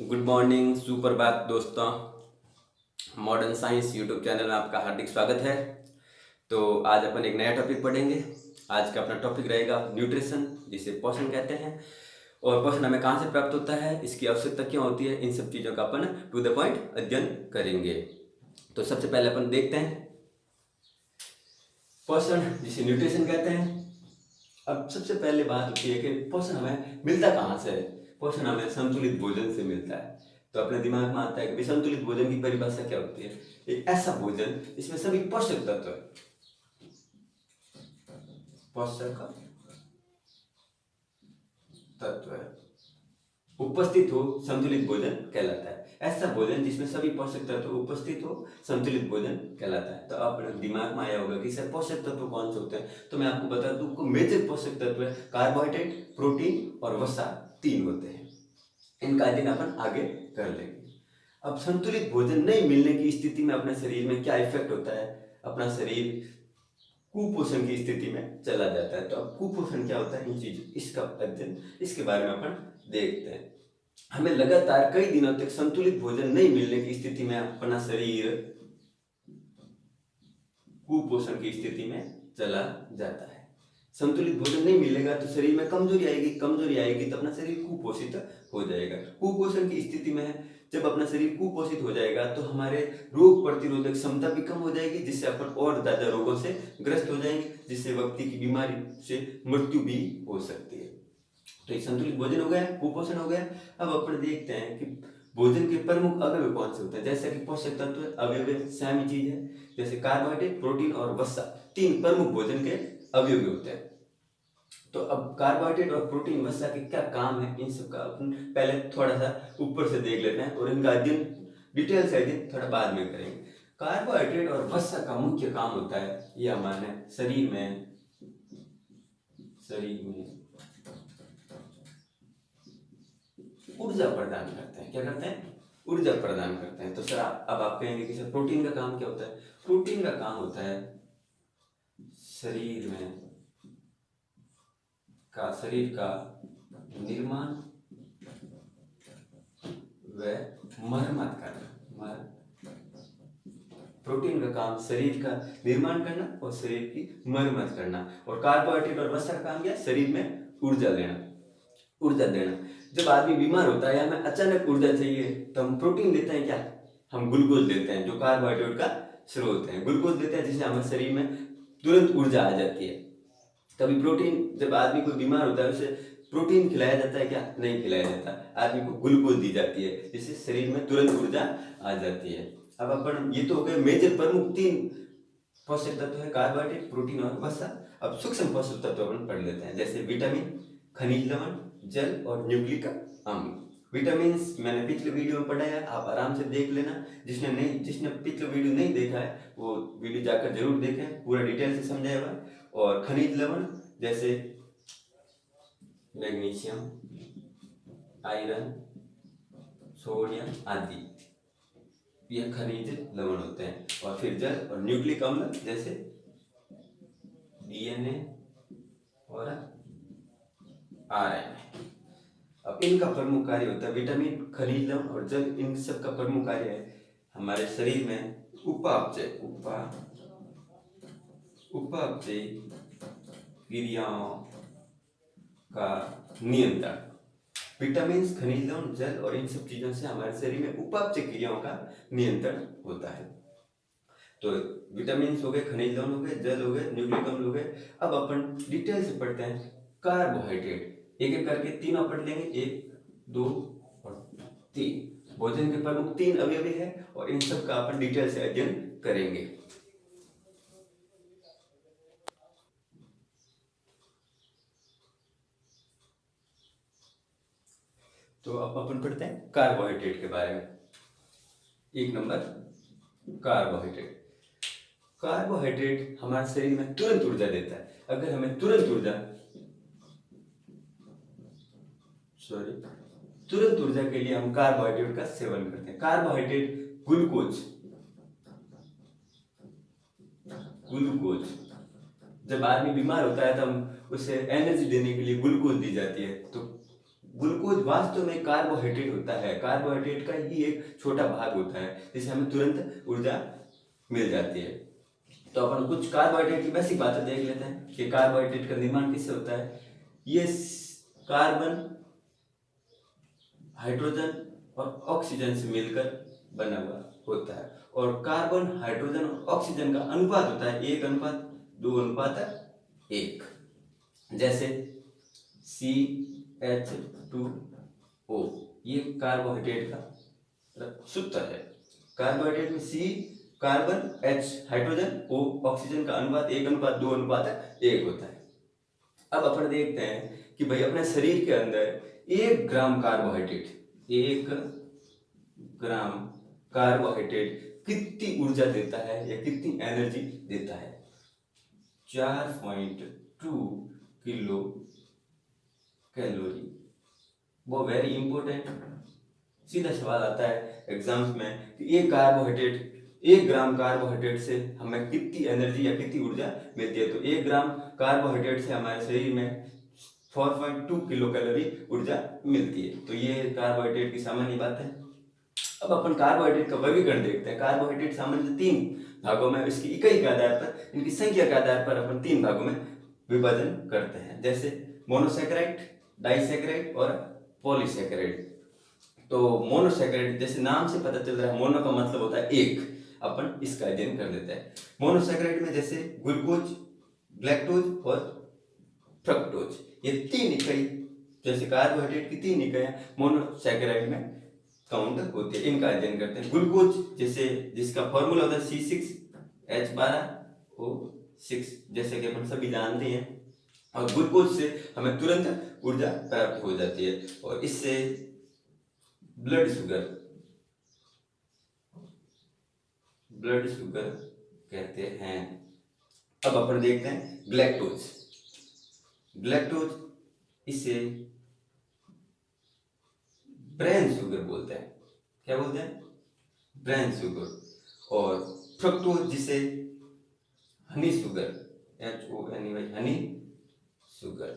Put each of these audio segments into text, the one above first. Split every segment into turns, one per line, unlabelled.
Good morning, सुप्रभात दोस्तों। Modern science YouTube channel में आपका हार्दिक स्वागत है। तो आज अपन एक नया टॉपिक पढ़ेंगे। आज का अपना टॉपिक रहेगा न्यूट्रिशन, जिसे पोषण कहते हैं। और पोषण हमें कहाँ से प्राप्त होता है, इसकी आवश्यकता क्यों होती है, इन सब चीज़ों का अपन टू द पॉइंट अध्ययन करेंगे। तो सबसे पहले अपन देखते हैं पोषण, जिसे न्यूट्रिशन कहते हैं। अब सबसे पहले बात होती है कि पोषण हमें मिलता कहाँ से है। पोषण हमें संतुलित भोजन से मिलता है। तो अपने दिमाग में आता है कि संतुलित भोजन की परिभाषा क्या होती है। एक ऐसा भोजन जिसमें सभी पोषक तत्व उपस्थित हो, संतुलित भोजन कहलाता है। ऐसा भोजन जिसमें सभी पोषक तत्व उपस्थित हो, संतुलित भोजन कहलाता है। तो अपने दिमाग में आया होगा कि सर पोषक तत्व कौन से होते हैं। तो मैं आपको बता दूं, मेजर पोषक तत्व है कार्बोहाइड्रेट, प्रोटीन और वसा, 3 होते हैं। इनका अध्ययन अपन आगे कर लेंगे। अब संतुलित भोजन नहीं मिलने की स्थिति में अपने शरीर में क्या इफेक्ट होता है। अपना शरीर कुपोषण की स्थिति में चला जाता है। तो अब कुपोषण क्या होता है, इन चीजों इसका अध्ययन, इसके बारे में अपन देखते हैं। हमें लगातार कई दिनों तक संतुलित भोजन नहीं मिलने की स्थिति में अपना शरीर कुपोषण की स्थिति में चला जाता है। संतुलित भोजन नहीं मिलेगा तो शरीर में कमजोरी आएगी तो अपना शरीर कुपोषित हो जाएगा। कुपोषण की स्थिति में जब अपना शरीर कुपोषित हो जाएगा तो हमारे रोग प्रतिरोधक क्षमता भी कम हो जाएगी, जिससे अपन और ज्यादा रोगों से ग्रस्त हो जाएंगे, जिससे व्यक्ति की बीमारी से मृत्यु भी हो सकती है। तो ये संतुलित भोजन हो गया, कुपोषण हो गया। अब अपन देखते हैं कि भोजन के प्रमुख अवयव कौन से होते हैं। जैसे कि पोषक तत्व अवयव सेम ही चीज है, जैसे कार्बोहाइड्रेट, प्रोटीन और वसा, 3 प्रमुख भोजन के अवयव होते हैं। तो अब कार्बोहाइड्रेट और प्रोटीन वसा के क्या काम है, इन सब का अपन पहले थोड़ा सा ऊपर से देख लेते हैं और इनका अध्ययन डिटेल से अध्ययन थोड़ा बाद में करेंगे। कार्बोहाइड्रेट और वसा का मुख्य काम होता है, ये हमारे शरीर में ऊर्जा प्रदान करते हैं। क्या करते हैं? ऊर्जा प्रदान करते हैं। तो सर अब आप कहेंगे कि सर प्रोटीन का काम क्या होता है। प्रोटीन का काम होता है शरीर का निर्माण व मरम्मत करना। प्रोटीन का काम शरीर का निर्माण करना और शरीर की मरम्मत करना। और कार्बोहाइड्रेट और वसा का काम क्या? शरीर में ऊर्जा देना। जब आदमी बीमार होता है या हमें अचानक ऊर्जा चाहिए तो हम प्रोटीन लेते हैं। क्या? हम ग्लूकोज लेते हैं, जो कार्बोहाइड्रेट का स्रोत है। ग्लूकोज लेते हैं जिससे हमारे शरीर में तुरंत ऊर्जा आ जाती है। तभी प्रोटीन, जब आदमी कोई बीमार होता है उसे प्रोटीन खिलाया जाता है। क्या? नहीं खिलाया जाता, आदमी को ग्लूकोज दी जाती है, जिससे शरीर में तुरंत ऊर्जा आ जाती है। अब अपन ये तो हो गए मेजर प्रमुख 3 पोषक तत्व है, कार्बोहाइड्रेट, प्रोटीन और वसा। अब सूक्ष्म पोषक तत्व अपन पढ़ लेते हैं, जैसे विटामिन, खनिज लवण, जल और न्यूक्लिक अम्ल। विटामिन मैंने पिछले वीडियो में पढ़ाया, आप आराम से देख लेना। जिसने पिछले वीडियो नहीं देखा है वो वीडियो जाकर जरूर देखें, पूरा डिटेल से समझाया हुआ है। और खनिज लवण जैसे मैग्नीशियम, आयरन, सोडियम आदि, ये खनिज लवण होते हैं। और फिर जल और न्यूक्लिक अम्ल जैसे डीएनए और आरएनए। अब इनका प्रमुख कार्य होता है, विटामिन, खनिज लवण और जल, इन सब का प्रमुख कार्य है हमारे शरीर में उपापचय क्रियाओं का नियंत्रण। विटामिन, खनिज लवण, जल और इन सब चीजों से हमारे शरीर में उपापचय क्रियाओं का नियंत्रण होता है। तो विटामिन हो गए, खनिज लवण हो गए, जल हो गए, न्यूक्लिक अम्ल हो गए। अब अपन डिटेल से पढ़ते हैं कार्बोहाइड्रेट। एक एक करके तीनों पढ़ लेंगे, 1, 2 और 3। भोजन के प्रमुख 3 अवयव है और इन सब का अपन डिटेल से अध्ययन करेंगे। तो अब अपन पढ़ते हैं कार्बोहाइड्रेट के बारे में। 1 नंबर कार्बोहाइड्रेट हमारे शरीर में तुरंत ऊर्जा देता है। अगर हमें तुरंत ऊर्जा के लिए हम कार्बोहाइड्रेट का सेवन करते हैं। कार्बोहाइड्रेट ग्लूकोज, जब आदमी बीमार होता है तो हम उसे एनर्जी देने के लिए ग्लूकोज दी जाती है। तो ग्लूकोज वास्तव में कार्बोहाइड्रेट होता है, कार्बोहाइड्रेट का ही एक छोटा भाग होता है जिससे हमें तुरंत ऊर्जा मिल जाती है। तो अपन कुछ कार्बोहाइड्रेट की बेसिक बातें देख लेते हैं कि कार्बोहाइड्रेट का निर्माण किससे होता है। ये कार्बन, हाइड्रोजन और ऑक्सीजन से मिलकर बना हुआ होता है, और कार्बन, हाइड्रोजन और ऑक्सीजन का अनुपात होता है 1:2:1। जैसे CH2O, ये कार्बोहाइड्रेट का सूत्र है। कार्बोहाइड्रेट में C carbon, H hydrogen, O oxygen का अनुपात 1:2:1 होता है। अब अपन देखते हैं कि भाई अपने शरीर के अंदर 1 ग्राम कार्बोहाइड्रेट कितनी ऊर्जा देता है या कितनी एनर्जी देता है। 4.2 किलो कैलोरी। वो वेरी इंपॉर्टेंट सीधा सवाल आता है एग्जाम्स में कि 1 ग्राम कार्बोहाइड्रेट से हमें कितनी एनर्जी या कितनी ऊर्जा मिलती है। तो 1 ग्राम कार्बोहाइड्रेट से हमारे शरीर में 4.2 किलो कैलोरी ऊर्जा मिलती है। तो ये कार्बोहाइड्रेट की सामान्य बात है। अब अपन कार्बोहाइड्रेट का वर्गीकरण देखते हैं। कार्बोहाइड्रेट सामान्य 3 भागों में, इसकी इकाई के आधार पर, इनकी संख्या के आधार पर अपन 3 भागों में विभाजन करते हैं, जैसे मोनोसैकेराइड, डाइसैकेराइड और पॉलीसैकेराइड। तो मोनोसैकेराइड, जैसे नाम से पता चल रहा है, मोनो का मतलब होता है एक, अपन इसका अध्ययन कर लेते हैं। मोनोसैकेराइड में जैसे ग्लूकोज, लैक्टोज और फ्रक्टोज, ये 3 इकाई, जैसे कार्बोहाइड्रेट की 3 इकाइयां मोनोसैकेराइड में काउंट होती है, इनका अध्ययन करते हैं। ग्लूकोज जैसे जिसका फॉर्मूला होता है C6H12O6, जैसे कि अपन सभी जानते हैं, और ग्लूकोज से हमें तुरंत ऊर्जा प्राप्त हो जाती है, और इससे ब्लड शुगर कहते हैं। अब अपन देखते हैं ग्लैक्टोज, इसे ब्रेन शुगर बोलते हैं। क्या बोलते हैं? Brain sugar. और फ्रक्टोज जिसे Honey sugar, HONEY, Honey sugar.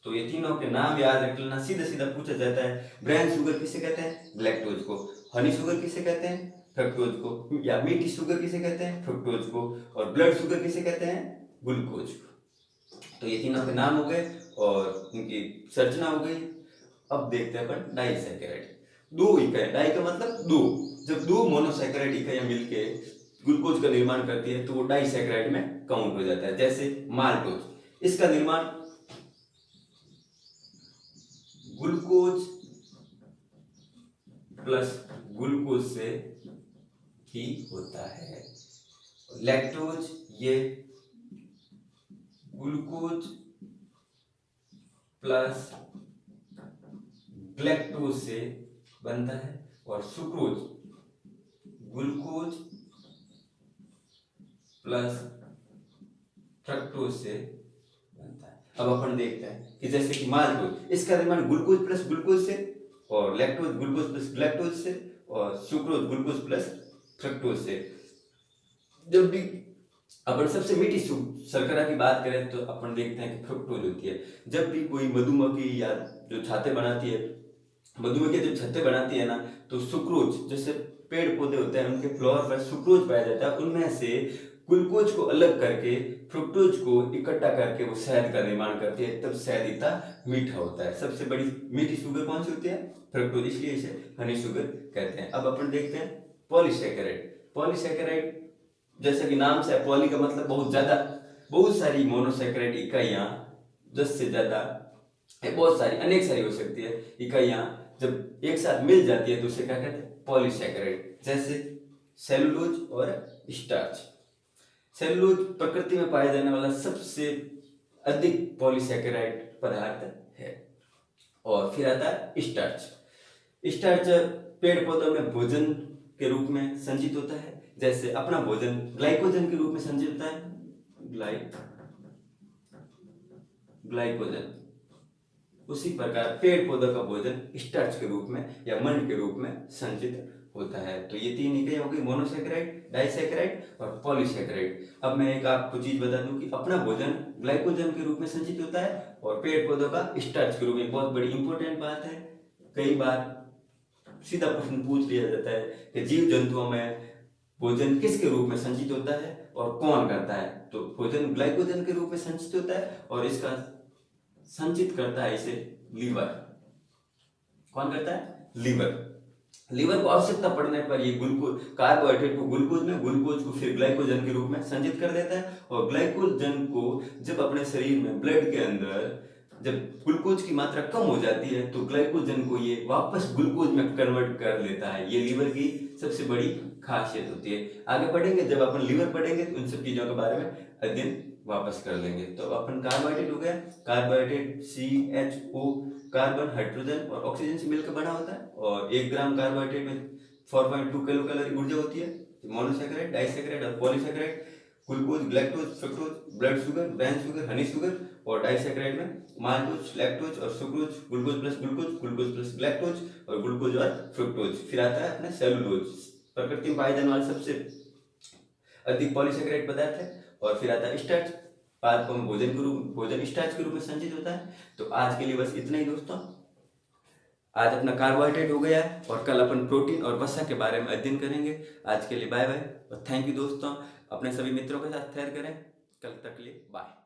तो ये तीनों के नाम याद रख लेना, सीधा पूछा जाता है। ब्रेन शुगर किसे कहते हैं? ग्लैक्टोज को। हनी शुगर किसे कहते हैं? फ्रक्टोज को। या मीठी शुगर किसे कहते हैं? फ्रक्टोज को। और ब्लड शुगर किसे कहते हैं? ग्लूकोज को। तो ये तीनों के नाम हो गए और इनकी संरचना हो गई। अब देखते हैं अपन डाइसैकेराइड। 2 इकाई, डाई का मतलब 2, जब 2 मोनोसैकेराइड इकाइयां मिलके ग्लूकोज का निर्माण करती है तो वो डाइसैकेराइड में काउंट हो जाता है। जैसे माल्टोज, इसका निर्माण ग्लूकोज प्लस ग्लूकोज से ही होता है। लैक्टोज ये ग्लूकोज प्लस ग्लैक्टोज से बनता है, और सुक्रोज ग्लूकोज प्लस फ्रक्टोज से बनता है। अब अपन देखते हैं कि जैसे कि माल्टोज, इसका निर्माण ग्लूकोज प्लस ग्लूकोज से, और लैक्टोज ग्लूकोज प्लस ग्लैक्टोज से, और सुक्रोज ग्लूकोज प्लस फ्रक्टोज से। जब भी अपन सबसे मीठी शर्करा की बात करें तो अपन देखते हैं कि फ्रुक्टोज होती है। जब भी कोई मधुमक्खी या जो छत्ते बनाती है, मधुमक्खी जब छत्ते बनाती है ना, तो सुक्रोज, जैसे पेड़ पौधे होते हैं उनके फ्लावर पर सुक्रोज पाया जाता है, उनमें से ग्लूकोज को अलग करके फ्रुक्टोज को इकट्ठा करके वो शहद का निर्माण करती है, तब शहद इतना मीठा होता है। सबसे बड़ी मीठी शुगर कौन सी होती है? फ्रुक्टोज, इसलिए इसे हनी शुगर कहते हैं। अब अपन देखते हैं पॉलीसैकेराइड, जैसे कि नाम से, पॉली का मतलब बहुत ज्यादा, बहुत सारी मोनोसैकेराइड इकाइयां, 10 से ज्यादा, बहुत सारी, अनेक सारी हो सकती है इकाइयां, जब एक साथ मिल जाती है तो उसे क्या कहते हैं? पॉलीसैकेराइड। जैसे सेलुलोज और स्टार्च। सेलुलोज प्रकृति में पाया जाने वाला सबसे अधिक पॉलीसैकेराइड पदार्थ है। और फिर आता है स्टार्च पेड़ पौधों में भोजन के रूप में संचित होता है। जैसे अपना भोजन ग्लाइकोजन के रूप में संचित होता है, ग्लाइकोजन। उसी प्रकार पेड़ पौधों का भोजन स्टार्च के रूप में या मंड के रूप में संचित होता है। तो ये तीन इकाइयां हो गई, मोनोसेकेराइड, डाइसेकेराइड और पॉलीसेकेराइड। अब मैं एक आपको चीज बता दूं कि अपना भोजन ग्लाइकोजन के रूप में संचित होता है और पेड़ पौधों का स्टार्च के रूप में। बहुत बड़ी इंपॉर्टेंट बात है, कई बार सीधा प्रश्न पूछ लिया जाता है कि जीव जंतुओं में भोजन किसके रूप में संचित होता है और कौन करता है। तो भोजन ग्लाइकोजन के रूप में संचित होता है और इसका संचित करता है इसे लीवर। कौन करता है? लीवर। लीवर को आवश्यकता पड़ने पर ये ग्लूकोज, कार्बोहाइड्रेट को ग्लूकोज में, ग्लूकोज को फिर ग्लाइकोजन के रूप में संचित कर देता है और ग्लाइकोजन को जब अपने शरीर में ब्लड के अंदर जब ग्लूकोज की मात्रा कम हो जाती है तो ग्लाइकोजन को ये वापस ग्लूकोज में कन्वर्ट कर लेता है। ये लीवर की सबसे बड़ी खासियत होती है। आगे बढ़ेंगे, जब अपन लीवर पढ़ेंगे तो इन सब चीजों के बारे में अध्ययन वापस कर लेंगे। तो अपन कार्बोहाइड्रेट हो गया, कार्बोहाइड्रेट CHO, कार्बन, हाइड्रोजन और ऑक्सीजन से मिलकर बना होता है और 1 ग्राम कार्बोहाइड्रेट में 4.2 किलो कैलोरी ऊर्जा होती है। मोनोसेकेराइड, डाइसेकेराइड और polysaccharide, glucose, galactose, fructose, blood sugar, brown sugar, Honey sugar और डाइसेकेराइड में माल्टोज, लैक्टोज और sucrose, glucose plus glucose, glucose plus galactose और ग्लूकोज और फ्रुक्टोज। फिर आता है अपना सेलुलोज, प्रकृति में पाए जाने वाला सबसे अधिक पॉलीसेकेराइड पदार्थ है। और फिर आता है स्टार्च, पादपों में भोजन स्टार्च के रूप में संचित होता है। तो आज के लिए बस इतना ही दोस्तों। आज अपना कार्बोहाइड्रेट हो गया और कल अपन प्रोटीन और वसा के बारे में अध्ययन करेंगे। आज के लिए बाय बाय और थैंक यू दोस्तों। अपने सभी मित्रों के साथ शेयर करें। कल तक के लिए बाय।